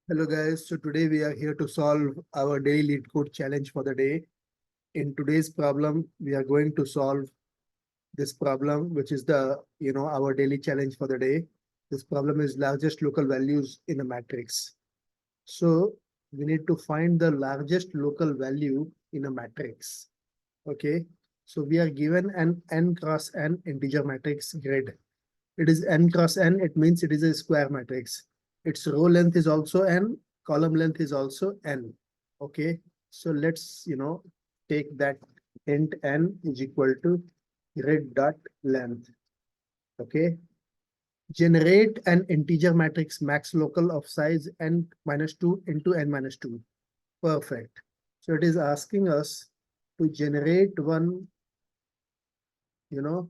Hello guys, so today we are here to solve our daily lead code challenge for the day. In today's problem, we are going to solve this problem, which is our daily challenge for the day. This problem is largest local values in a matrix. So we need to find the largest local value in a matrix. Okay, so we are given an n cross n integer matrix grid. It is n cross n, it means it is a square matrix. Its row length is also n, column length is also n. Okay, so let's take that int n is equal to grid dot length. Okay, generate an integer matrix max local of size n minus 2 into n minus 2. Perfect. So it is asking us to generate one you know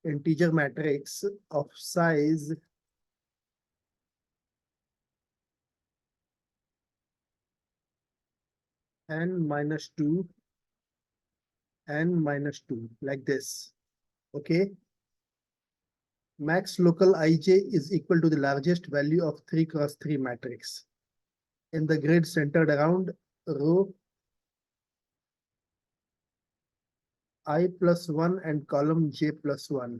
integer matrix of size n minus 2 n minus 2 like this. Okay, max local ij is equal to the largest value of 3 cross 3 matrix in the grid centered around row I plus 1 and column j plus 1.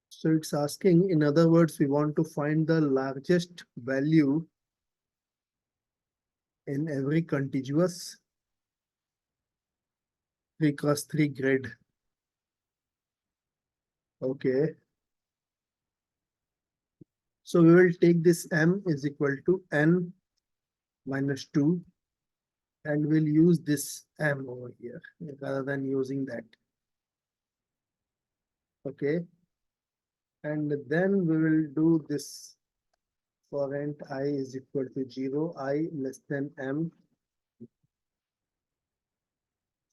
So it's asking, in other words, we want to find the largest value in every contiguous 3 cross 3 grid. Okay, so we will take this m is equal to n minus 2 and we'll use this m over here rather than using that. Okay, and then we will do this for int I is equal to 0, I less than m.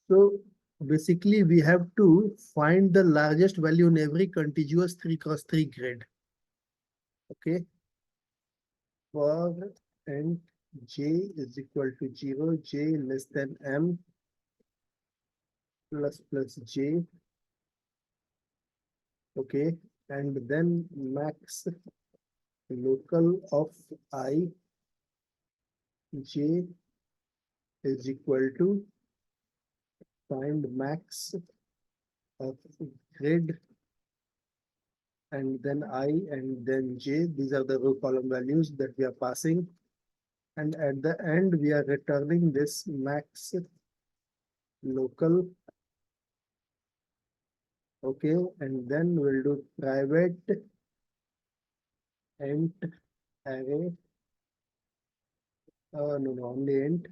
So basically we have to find the largest value in every contiguous 3 cross 3 grid. Okay, for int j is equal to 0, j less than m plus j. Okay, and then max local of I j is equal to find max of grid and then I and then j. These are the row column values that we are passing. And at the end, we are returning this max local. Okay, and then we'll do private int array. No, only int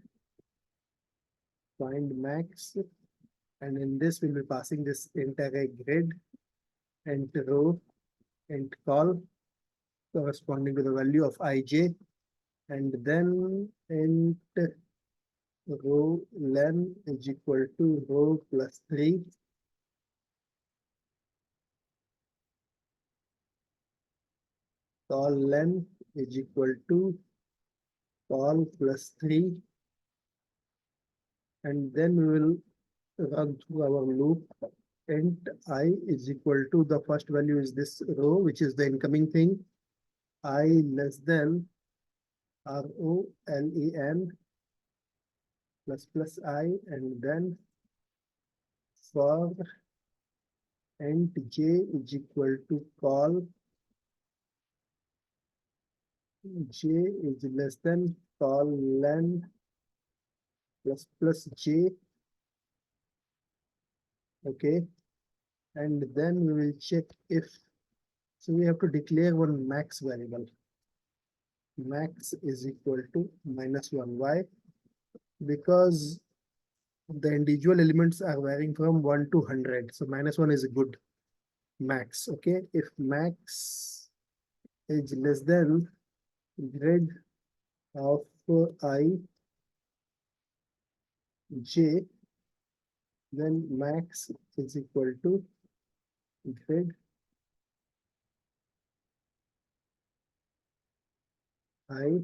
find max. And in this, we'll be passing this int array grid, int row, int col corresponding to the value of ij, and then int row len is equal to row plus 3, col len is equal to col plus 3, and then we will run through our loop. Int I is equal to the first value is this row, which is the incoming thing, I less than ROLEN plus I, and then for int j is equal to col j is less than col len plus j. Okay, and then we will check if, so we have to declare one max variable. Max is equal to -1. Why? Because the individual elements are varying from 1 to 100. So -1 is a good max. Okay, if max is less than grid of I j, then max is equal to grid I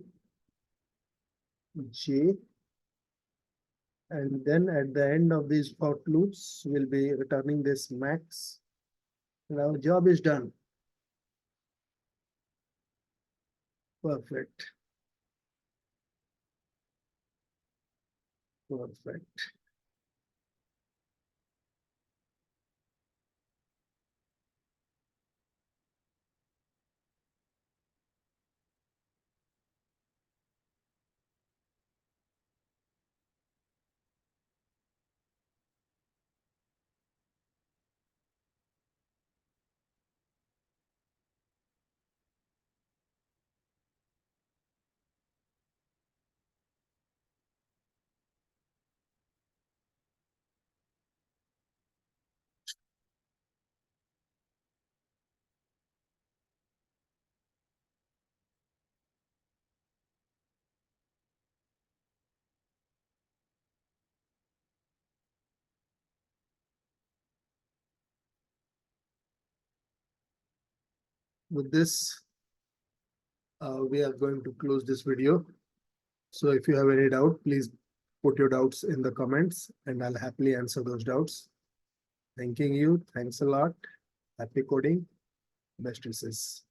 j, And then at the end of these for loops, we'll be returning this max. And our job is done. Perfect. Perfect. With this, we are going to close this video. So if you have any doubt, please put your doubts in the comments and I'll happily answer those doubts. Thanking you. Thanks a lot. Happy coding. Best wishes.